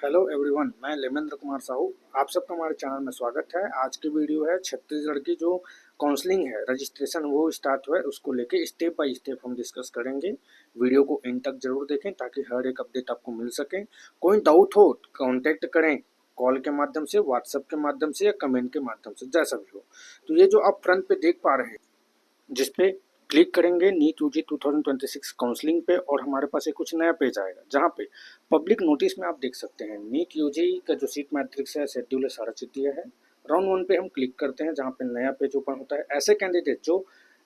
Hello everyone, मैं लेमेंद्र कुमार साहू। आप सबका हमारे चैनल में स्वागत है। आज की वीडियो है छत्तीसगढ़ की जो काउंसलिंग है, रजिस्ट्रेशन वो स्टार्ट हुआ है, उसको लेके स्टेप बाय स्टेप हम डिस्कस करेंगे। वीडियो को एंड तक जरूर देखें ताकि हर एक अपडेट आपको मिल सके। कोई डाउट हो कांटेक्ट करें, कॉल के माध्यम से, व्हाट्सएप के माध्यम से या कमेंट के माध्यम से, जैसा भी हो। तो ये जो आप फ्रंट पे देख पा रहे हैं, जिसपे क्लिक करेंगे नीट यूजी 2026 काउंसलिंग पे, और हमारे पास एक कुछ नया पेज आएगा जहाँ पे पब्लिक नोटिस में आप देख सकते हैं नीट यूजी का जो सीट मैट्रिक्स है, शेड्यूल है, सारा चीज दिया है। राउंड 1 पे हम क्लिक करते हैं जहाँ पे नया पेज ओपन होता है। ऐसे कैंडिडेट जो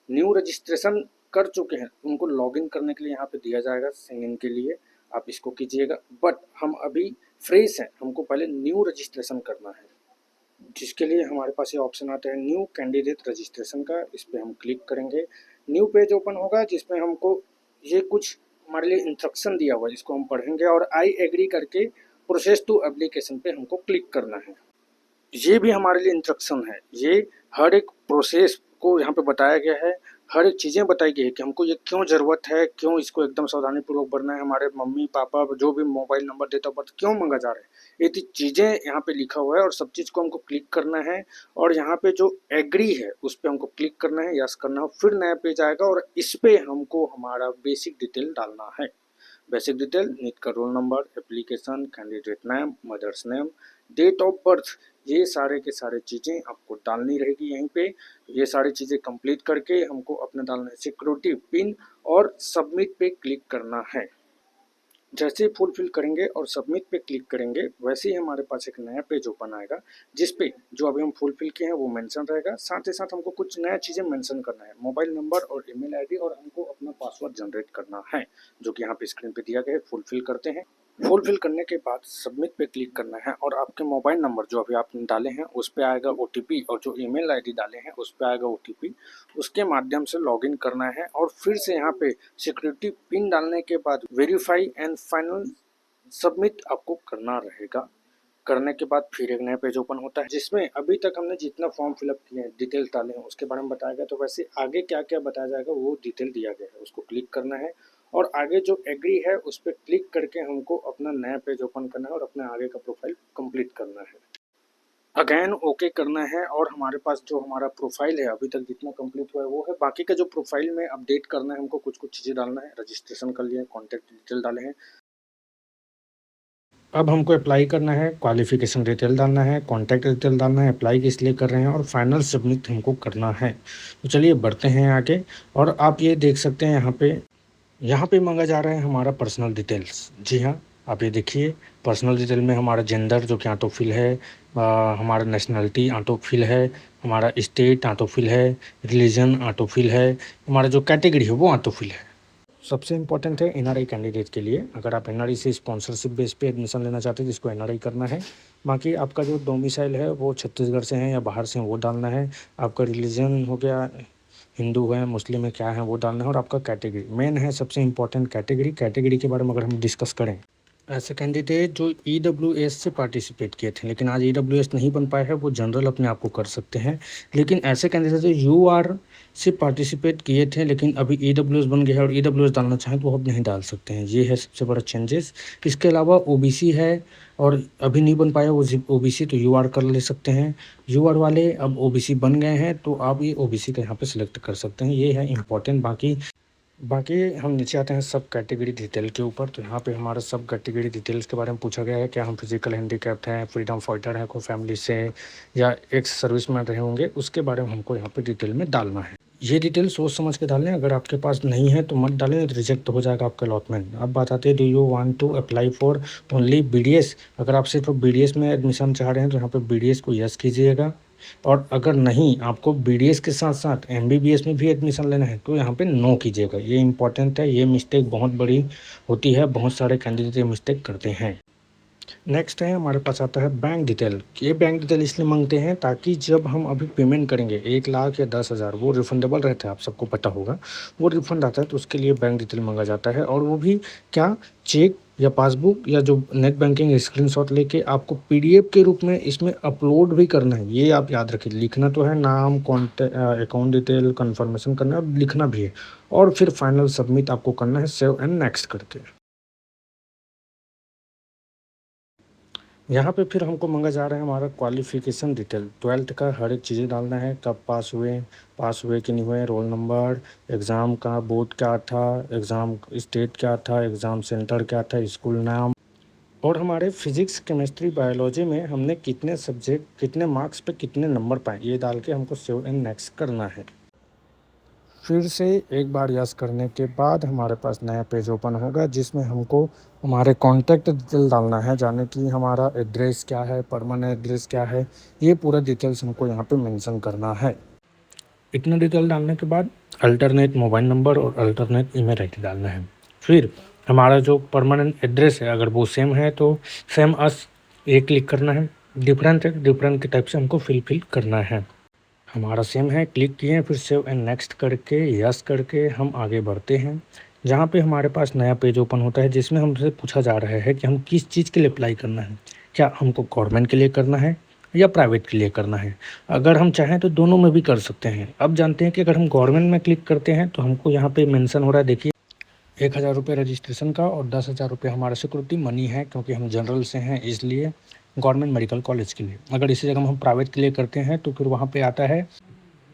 न्यू रजिस्ट्रेशन कर चुके हैं उनको लॉगिन करने के लिए यहाँ पे दिया जाएगा साइन इन के लिए, आप इसको कीजिएगा। बट हम अभी फ्रेश हैं, हमको पहले न्यू रजिस्ट्रेशन करना है, जिसके लिए हमारे पास ये ऑप्शन आता है न्यू कैंडिडेट रजिस्ट्रेशन का। इस पर हम क्लिक करेंगे, न्यू पेज ओपन होगा जिसमें हमको ये कुछ हमारे लिए इंस्ट्रक्शन दिया हुआ है, जिसको हम पढ़ेंगे और आई एग्री करके प्रोसेस टू एप्लीकेशन पे हमको क्लिक करना है। ये भी हमारे लिए इंस्ट्रक्शन है, ये हर एक प्रोसेस को यहाँ पे बताया गया है, हर एक चीज़ें बताई गई है कि हमको ये क्यों ज़रूरत है, क्यों इसको एकदम सावधानी पूर्वक भरना है, हमारे मम्मी पापा जो भी mobile number, date of birth क्यों मांगा जा रहा है, ये चीज़ें यहाँ पे लिखा हुआ है और सब चीज़ को हमको क्लिक करना है। और यहाँ पे जो एग्री है उस पर हमको क्लिक करना है, यस करना है, फिर नया पेज आएगा और इस पर हमको हमारा बेसिक डिटेल डालना है। बेसिक डिटेल, नीट का roll number, application, candidate name, mother's name, date of birth, ये सारे के सारे चीज़ें आपको डालनी रहेगी यहीं पे। ये सारी चीज़ें कंप्लीट करके हमको अपने डालना है सिक्योरिटी पिन और सबमिट पे क्लिक करना है। जैसे ही फुलफिल करेंगे और सबमिट पे क्लिक करेंगे वैसे ही हमारे पास एक नया पेज ओपन आएगा, जिस पे जो अभी हम फुलफिल किए हैं वो मेंशन रहेगा। साथ ही साथ हमको कुछ नया चीज़ें मेंशन करना है, मोबाइल नंबर और ईमेल आईडी, और हमको अपना पासवर्ड जनरेट करना है, जो कि यहाँ पे स्क्रीन पे दिया गया है। फुलफिल करते हैं। फुलफिल करने के बाद सबमिट पे क्लिक करना है और आपके मोबाइल नंबर जो अभी आपने डाले हैं उस पर आएगा ओटीपी, और जो ईमेल आईडी डाले हैं उस पर आएगा ओटीपी। उसके माध्यम से लॉगिन करना है और फिर से यहाँ पे सिक्योरिटी पिन डालने के बाद वेरीफाई एंड फाइनल सबमिट आपको करना रहेगा। करने के बाद फिर एक नया पेज ओपन होता है, जिसमें अभी तक हमने जितना फॉर्म फिलअप किए हैं, डिटेल्स डाले हैं, उसके बारे में बताया गया। तो वैसे आगे क्या क्या बताया जाएगा वो डिटेल दिया गया है, उसको क्लिक करना है और आगे जो एग्री है उस पर क्लिक करके हमको अपना नया पेज ओपन करना है और अपने आगे का प्रोफाइल कंप्लीट करना है। अगेन ओके करना है और हमारे पास जो हमारा प्रोफाइल है अभी तक जितना कंप्लीट हुआ है वो है। बाकी का जो प्रोफाइल में अपडेट करना है, हमको कुछ कुछ चीज़ें डालना है। रजिस्ट्रेशन कर लिए, कॉन्टैक्ट डिटेल डाले हैं, अब हमको अप्लाई करना है, क्वालिफिकेशन डिटेल डालना है, कॉन्टैक्ट डिटेल डालना है, अप्लाई किस लिए कर रहे हैं और फाइनल सबमिट हमको करना है। तो चलिए बढ़ते हैं आगे। और आप ये देख सकते हैं यहाँ पे मांगा जा रहा है हमारा पर्सनल डिटेल्स। जी हाँ, आप ये देखिए, पर्सनल डिटेल में हमारा जेंडर जो कि ऑटो फिल है, हमारा नेशनलिटी ऑटो फिल है, हमारा स्टेट ऑटो फिल है, रिलीजन ऑटो फिल है, हमारा जो कैटेगरी है वो ऑटो फिल है। सबसे इम्पोर्टेंट है एनआरआई कैंडिडेट के लिए, अगर आप एनआरआई से स्पॉन्सरशिप बेस पे एडमिशन लेना चाहते हैं जिसको एनआरआई करना है। बाकी आपका जो डोमिसाइल है वो छत्तीसगढ़ से है या बाहर से है वो डालना है। आपका रिलीजन हो गया, हिंदू है, मुस्लिम है, क्या है वो डालना है। और आपका कैटेगरी मेन है, सबसे इम्पोर्टेंट कैटेगरी के बारे में अगर हम डिस्कस करें, ऐसे कैंडिडेट जो ईडब्ल्यूएस से पार्टिसिपेट किए थे लेकिन आज ईडब्ल्यूएस नहीं बन पाए हैं वो जनरल अपने आप को कर सकते हैं। लेकिन ऐसे कैंडिडेट जो यूआर से पार्टिसिपेट किए थे लेकिन अभी ईडब्ल्यूएस बन गया है और ईडब्ल्यूएस डालना चाहें तो वो अब नहीं डाल सकते हैं, ये है सबसे बड़ा चेंजेस। इसके अलावा ओबीसी है और अभी नहीं बन पाया वो ओबीसी, तो यूआर कर ले सकते हैं। यूआर वाले अब ओबीसी बन गए हैं तो आप ये ओबीसी का यहाँ पे सिलेक्ट कर सकते हैं, ये है इंपॉर्टेंट। बाकी हम नीचे आते हैं सब कैटेगरी डिटेल के ऊपर। तो यहाँ पे हमारा सब कैटेगरी डिटेल्स के बारे में पूछा गया है, क्या हम फिजिकल हैंडीकैप्ड हैं, फ्रीडम फाइटर है, कोई फैमिली से या एक्स सर्विस मैन रहे होंगे, उसके बारे में हमको यहाँ पे डिटेल में डालना है। ये डिटेल सोच समझ के डालें, अगर आपके पास नहीं है तो मत डालें, रिजेक्ट हो जाएगा आपका अलॉटमेंट। अब बात आती है, do you want to apply for only BDS. अगर आप सिर्फ बीडीएस में एडमिशन चाह रहे हैं तो यहाँ पे बीडीएस को यस कीजिएगा। और अगर नहीं, आपको बीडीएस के साथ साथ एमबीबीएस में भी एडमिशन लेना है तो यहाँ पे नो कीजिएगा, ये इंपॉर्टेंट है। ये मिस्टेक बहुत बड़ी होती है, बहुत सारे कैंडिडेट ये मिस्टेक करते हैं। नेक्स्ट है हमारे पास आता है बैंक डिटेल। ये बैंक डिटेल इसलिए मांगते हैं ताकि जब हम अभी पेमेंट करेंगे 1 लाख या 10,000, वो रिफंडेबल रहता है, आप सबको पता होगा, वो रिफंड आता है तो उसके लिए बैंक डिटेल मांगा जाता है। और वो भी क्या, चेक या पासबुक या जो नेट बैंकिंग स्क्रीनशॉट लेके आपको पीडीएफ के रूप में इसमें अपलोड भी करना है। ये आप याद रखिए, लिखना तो है, नाम, कॉन्टैक्ट, अकाउंट डिटेल, कन्फर्मेशन करना है और लिखना भी है। और फिर फाइनल सबमिट आपको करना है, सेव एंड नेक्स्ट करके। यहाँ पे फिर हमको मांगा जा रहा है हमारा क्वालिफिकेशन डिटेल, 12th का हर एक चीज़ें डालना है, कब पास हुए कि नहीं हुए, रोल नंबर, एग्ज़ाम का बोर्ड क्या था, एग्ज़ाम स्टेट क्या था, एग्ज़ाम सेंटर क्या था, स्कूल नाम, और हमारे फिजिक्स केमिस्ट्री बायोलॉजी में हमने कितने सब्जेक्ट कितने मार्क्स पे कितने नंबर पाए, ये डाल के हमको सेव एंड नेक्स्ट करना है। फिर से एक बार यस करने के बाद हमारे पास नया पेज ओपन होगा जिसमें हमको हमारे कॉन्टैक्ट डिटेल डालना है, जाने कि हमारा एड्रेस क्या है, परमानेंट एड्रेस क्या है, ये पूरा डिटेल्स हमको यहाँ पे मेंशन करना है। इतना डिटेल डालने के बाद अल्टरनेट मोबाइल नंबर और अल्टरनेट ईमेल आईडी डालना है। फिर हमारा जो परमानेंट एड्रेस है अगर वो सेम है तो सेम अस ये क्लिक करना है, डिफरेंट है डिफरेंट के टाइप से हमको फिल करना है। हमारा सेम है, क्लिक किए हैं, फिर सेव एंड नेक्स्ट करके यस करके हम आगे बढ़ते हैं। जहाँ पे हमारे पास नया पेज ओपन होता है जिसमें हमसे पूछा जा रहा है कि हम किस चीज़ के लिए अप्लाई करना है, क्या हमको गवर्नमेंट के लिए करना है या प्राइवेट के लिए करना है। अगर हम चाहें तो दोनों में भी कर सकते हैं। अब जानते हैं कि अगर हम गवर्नमेंट में क्लिक करते हैं तो हमको यहाँ पे मेंशन हो रहा है, देखिए 1,000 रुपये रजिस्ट्रेशन का और 10,000 रुपये हमारा सिक्योरिटी मनी है, क्योंकि हम जनरल से हैं इसलिए गवर्नमेंट मेडिकल कॉलेज के लिए। अगर इसी जगह हम प्राइवेट के लिए करते हैं तो फिर वहाँ पे आता है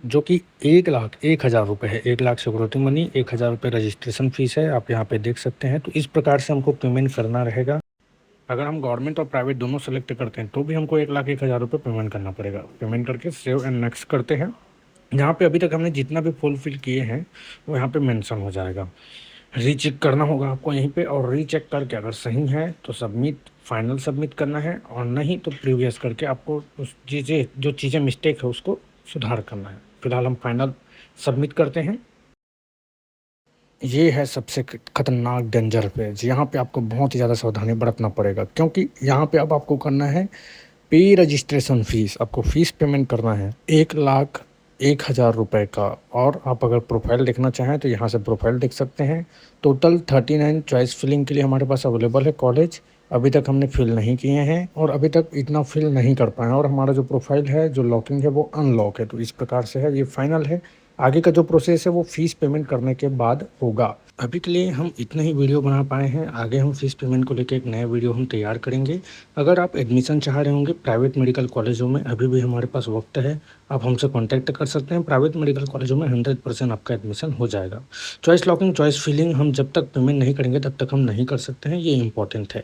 जो कि 1,01,000 रुपये है, 1,00,000 सिक्योरिटी मनी, 1,000 रुपये रजिस्ट्रेशन फ़ीस है, आप यहाँ पे देख सकते हैं। तो इस प्रकार से हमको पेमेंट करना रहेगा। अगर हम गवर्नमेंट और प्राइवेट दोनों सेलेक्ट करते हैं तो भी हमको 1,01,000 रुपये पेमेंट करना पड़ेगा। पेमेंट करके सेव एंड नेक्स्ट करते हैं। यहाँ पे अभी तक हमने जितना भी फुलफिल किए हैं वो यहाँ पे मेंशन हो जाएगा। रीचेक करना होगा आपको यहीं पे, और रीचेक करके अगर सही है तो सबमिट, फाइनल सबमिट करना है, और नहीं तो प्रीवियस करके आपको उस जो चीज़ें मिस्टेक है उसको सुधार करना है। फिलहाल हम फाइनल सबमिट करते हैं। ये है सबसे खतरनाक डेंजर पेज। यहाँ पे आपको बहुत ही ज़्यादा सावधानी बरतना पड़ेगा, क्योंकि यहाँ पे अब आपको करना है पे रजिस्ट्रेशन फ़ीस। आपको फ़ीस पेमेंट करना है 1,01,000 रुपये का। और आप अगर प्रोफाइल देखना चाहें तो यहाँ से प्रोफाइल देख सकते हैं। टोटल 39 चॉइस फिलिंग के लिए हमारे पास अवेलेबल है कॉलेज। अभी तक हमने फिल नहीं किए हैं और अभी तक इतना फिल नहीं कर पाए हैं, और हमारा जो प्रोफाइल है जो लॉकिंग है वो अनलॉक है। तो इस प्रकार से है, ये फाइनल है। आगे का जो प्रोसेस है वो फ़ीस पेमेंट करने के बाद होगा। अभी के लिए हम इतना ही वीडियो बना पाए हैं, आगे हम फ़ीस पेमेंट को लेकर एक नया वीडियो हम तैयार करेंगे। अगर आप एडमिशन चाह रहे होंगे प्राइवेट मेडिकल कॉलेजों में, अभी भी हमारे पास वक्त है, आप हमसे कॉन्टैक्ट कर सकते हैं। प्राइवेट मेडिकल कॉलेजों में 100% आपका एडमिशन हो जाएगा। चॉइस लॉकिंग, चॉइस फिलिंग हम जब तक पेमेंट नहीं करेंगे तब तक हम नहीं कर सकते हैं, ये इंपॉर्टेंट है।